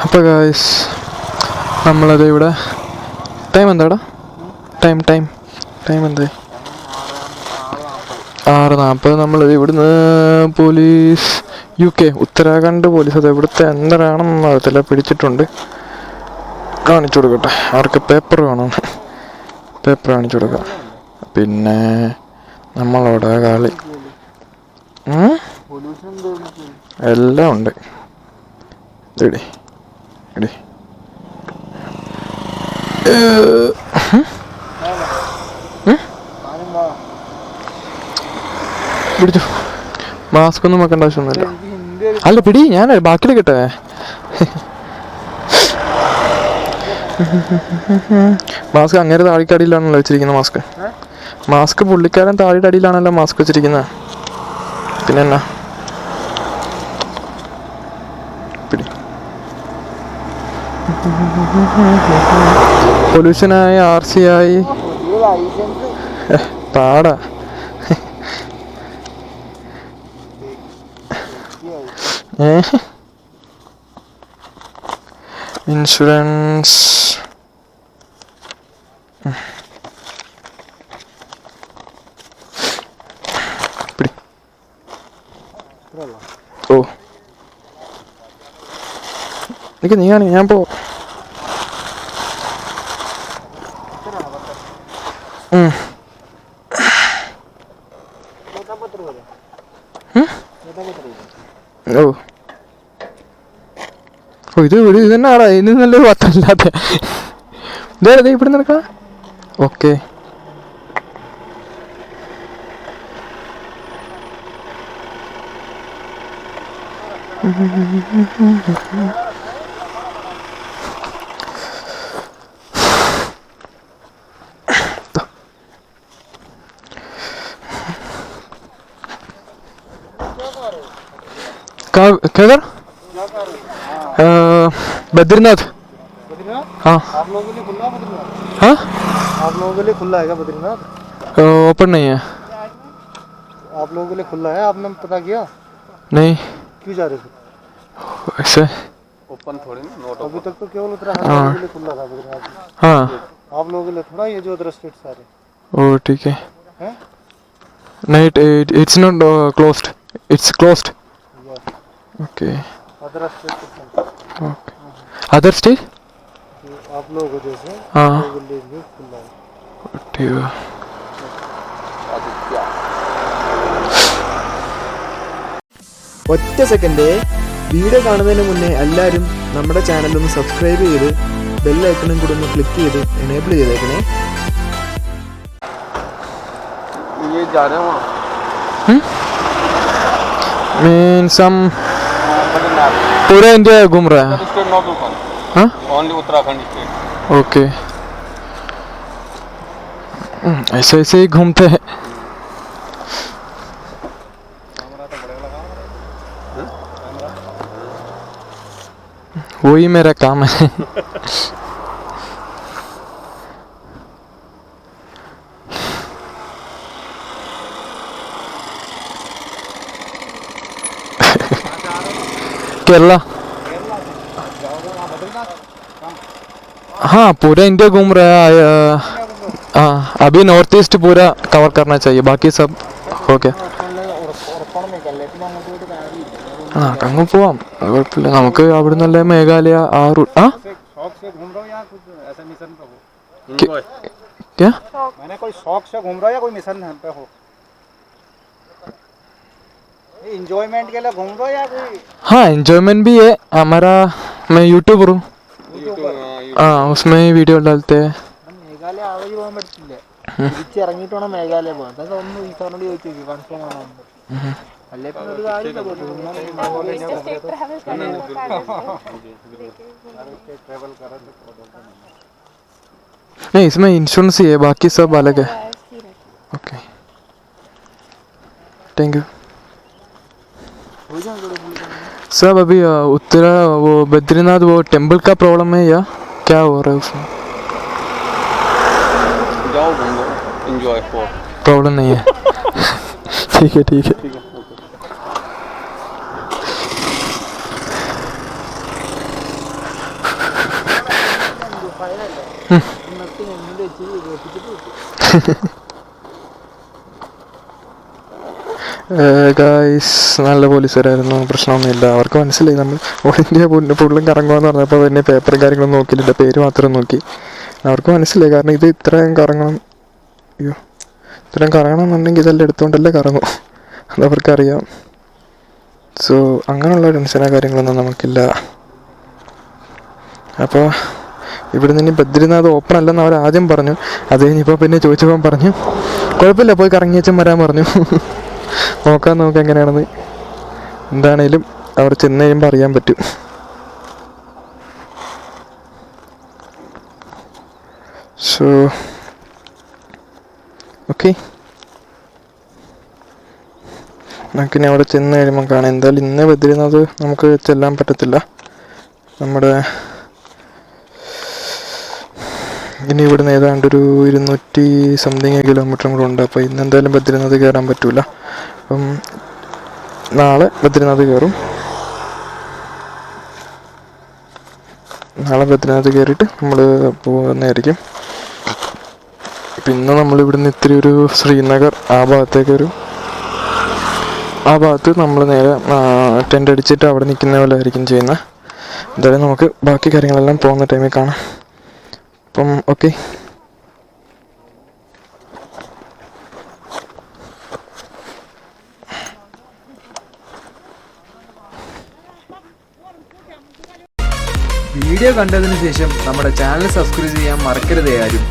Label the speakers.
Speaker 1: അപ്പോൾ ഗായ്സ് നമ്മളത് ഇവിടെ ടൈം എന്താടാ? ടൈം എന്താ? 6:40. നമ്മൾ ഇവിടുന്ന് പോലീസ് UK ഉത്തരാഖണ്ഡ് പോലീസ് അത് ഇവിടുത്തെ എന്താണെന്നൊന്നും അറിയത്തില്ല, പിടിച്ചിട്ടുണ്ട്. കാണിച്ചു കൊടുക്കട്ടെ, അവർക്ക് പേപ്പർ വേണം, പേപ്പർ കാണിച്ചു കൊടുക്കാം. പിന്നെ നമ്മളോട് കളി എല്ലാം ഉണ്ട്. എടി എടി പിടിച്ചു. മാസ്ക് ഒന്നും വെക്കേണ്ട ആവശ്യമൊന്നുമില്ല. അല്ല പിടി, ഞാൻ ബാക്കിലേക്കിട്ടെ. മാസ്ക് അങ്ങനെ താഴെയുടെ അടിയിലാണല്ലോ വെച്ചിരിക്കുന്നത്. മാസ്ക് പുള്ളിക്കാരൻ താഴെയുടെ അടിയിലാണല്ലോ മാസ്ക് വെച്ചിരിക്കുന്നത്. പിന്നെ എന്നാ പിടി. പൊല്യൂഷനായി RC ആയി പാടാ. ഇൻഷുറൻസ് ഓ എനിക്ക് നീയാണ്, ഞാൻ പോ. ഓ ഇത് തന്നെയാടാ, ഇനി നല്ലൊരു പത്തല്ലാത്ത ഇതേ ഇവിടെ നടക്കാം. ഓക്കെ किधर? बद्रीनाथ. हाँ
Speaker 2: आप लोगों के लिए खुला है बद्रीनाथ?
Speaker 1: हाँ
Speaker 2: आप लोगों के लिए खुला है क्या बद्रीनाथ?
Speaker 1: ओपन नहीं है.
Speaker 2: आप लोगों के लिए खुला है, आपने पता किया?
Speaker 1: नहीं.
Speaker 2: क्यों जा रहे थे
Speaker 1: ऐसे?
Speaker 2: ओपन थोड़ी ना, नोट अभी तक तो केवल उत्तराखंड के लिए खुला था बद्रीनाथ.
Speaker 1: हाँ
Speaker 2: आप लोगों के लिए थोड़ा ये जो अदर स्टेट सारे.
Speaker 1: ओ ठीक है. नहीं it's not closed. It's closed. Okay.
Speaker 2: Other state.
Speaker 1: Okay. Other state?
Speaker 2: आप लोग जैसे
Speaker 1: हाँ
Speaker 2: खुला है.
Speaker 1: ठीक है.
Speaker 3: ഒറ്റ സെക്കൻഡ്. വീഡിയോ കാണുന്നതിന് മുന്നേ എല്ലാവരും നമ്മുടെ ചാനൽ ഒന്ന് സബ്സ്ക്രൈബ് ചെയ്ത് ബെൽ ഐക്കണും കൂടി ഒന്ന് ക്ലിക്ക് ചെയ്ത് എനേബിൾ ചെയ്തേക്കണേ.
Speaker 2: ये जा रहे हैं वहाँ.
Speaker 1: Means some पूरा इंडिया घूम रहा है.
Speaker 2: State not open.
Speaker 1: हाँ
Speaker 2: ओनली उत्तराखंड स्टेट.
Speaker 1: ओके. ऐसे ऐसे ही घूमते हैं. वही मेरा काम है. केरला. हाँ पूरा इंडिया घूम रहा है. हाँ अभी नॉर्थ ईस्ट पूरा कवर करना चाहिए, बाकी सब हो गया. ആ അങ്ങ് പോവാം, അത് കുഴപ്പമില്ല. നമുക്ക് അവിടെ നിന്നല്ലേ മേഘാലയ ആ റൂട്ട്. ആ क्या?
Speaker 2: मैंने कोई शौक से घूम रहा हो या कोई मिशन पे हो? एंजॉयमेंट के लिए घूम रहे हो या कोई?
Speaker 1: हाँ एंजॉयमेंट भी है हमारा. मैं यूट्यूबर हूँ. हाँ उसमें ही वीडियो डालते हैं.
Speaker 2: മേഘാലയ ആവഴി പോകാൻ പറ്റില്ല, തിരിച്ചിറങ്ങിയിട്ട് വേണം മേഘാലയ പോകാൻ. അതൊക്കെ ഒന്ന് ഈ സാറിനോട് ചോദിച്ചു കൺഫേം ആണോ? അല്ലേ പിന്നെ ഒരു കാര്യം
Speaker 1: नहीं इसमें इंश्योरेंस ही है, बाकी सब अलग है. Okay thank you. सब अभी उत्तरा वो बद्रीनाथ वो टेम्पल का प्रॉब्लम है या क्या हो रहा है उसमें?
Speaker 2: जाओ घूमो, एंजॉय करो.
Speaker 1: प्रॉब्लम नहीं है. ठीक है ठीक है.
Speaker 2: ഫൈനല്ലേ നിർത്തി എങ്ങനെ വെച്ച് കേൾപ്പിച്ചിട്ട് കിട്ടും.
Speaker 1: ഗായ്സ് നല്ല പോലീസുകാരായിരുന്നു, പ്രശ്നമൊന്നുമില്ല. അവർക്ക് മനസ്സിലായി നമ്മൾ ഓൾ ഇന്ത്യ ഫുള്ളും കറങ്ങുമെന്ന് പറഞ്ഞപ്പോൾ പിന്നെ പേപ്പറും കാര്യങ്ങളൊന്നും നോക്കിയില്ല, പേര് മാത്രം നോക്കി. അവർക്ക് മനസ്സിലായി, കാരണം ഇത് ഇത്രയും കറങ്ങണം, അയ്യോ ഇത്രയും കറങ്ങണമെന്നുണ്ടെങ്കിൽ ഇതെല്ലാം എടുത്തുകൊണ്ടല്ലേ കറങ്ങും, അതവർക്കറിയാം. സോ അങ്ങനെയുള്ള ടെൻഷനോ കാര്യങ്ങളൊന്നും നമുക്കില്ല. അപ്പോൾ ഇവിടെ നിന്ന് ബദ്രിനാഥ് ഓപ്പൺ അല്ലെന്ന് അവർ ആദ്യം പറഞ്ഞു. അത് കഴിഞ്ഞപ്പോൾ പിന്നെ ചോദിച്ചപ്പോൾ പറഞ്ഞു കുഴപ്പമില്ല പോയി കറങ്ങി വെച്ചും വരാൻ പറഞ്ഞു. നോക്കാം എങ്ങനെയാണെന്ന്. എന്താണേലും അവിടെ ചെന്ന് കഴിയുമ്പോൾ അറിയാൻ പറ്റും. സോ ഓക്കെ, നമുക്കിനി അവിടെ ചെന്ന് കഴിയുമ്പോൾ കാണാം. എന്തായാലും ഇന്ന് ബദ്രിനാഥ് നമുക്ക് ചെല്ലാൻ പറ്റത്തില്ല. നമ്മുടെ ഇനി ഇവിടുന്ന് ഏതാണ്ടൊരു 200 സംതിങ് കിലോമീറ്ററും കൂടെ ഉണ്ട്. അപ്പോൾ ഇന്ന് എന്തായാലും ബദ്രിനാഥ് കയറാൻ പറ്റില്ല. അപ്പം നാളെ ബദ്രിനാഥ് കയറും. നാളെ ബദ്രിനാഥ് കയറിയിട്ട് നമ്മൾ പോകുന്നതായിരിക്കും. പിന്നെ നമ്മളിവിടുന്ന് ഇത്തിരി ഒരു ശ്രീനഗർ ആ ഭാഗത്തേക്ക് വരും. ആ ഭാഗത്ത് നമ്മൾ നേരെ ടെൻ്റ് അടിച്ചിട്ട് അവിടെ നിൽക്കുന്ന പോലെ ആയിരിക്കും ചെയ്യുന്നത്. എന്തായാലും നമുക്ക് ബാക്കി കാര്യങ്ങളെല്ലാം പോകുന്ന ടൈമിൽ കാണാം. അപ്പം ഓക്കെ,
Speaker 3: വീഡിയോ കണ്ടതിന് ശേഷം നമ്മുടെ ചാനൽ സബ്സ്ക്രൈബ് ചെയ്യാൻ മറക്കരുതേ ആരും.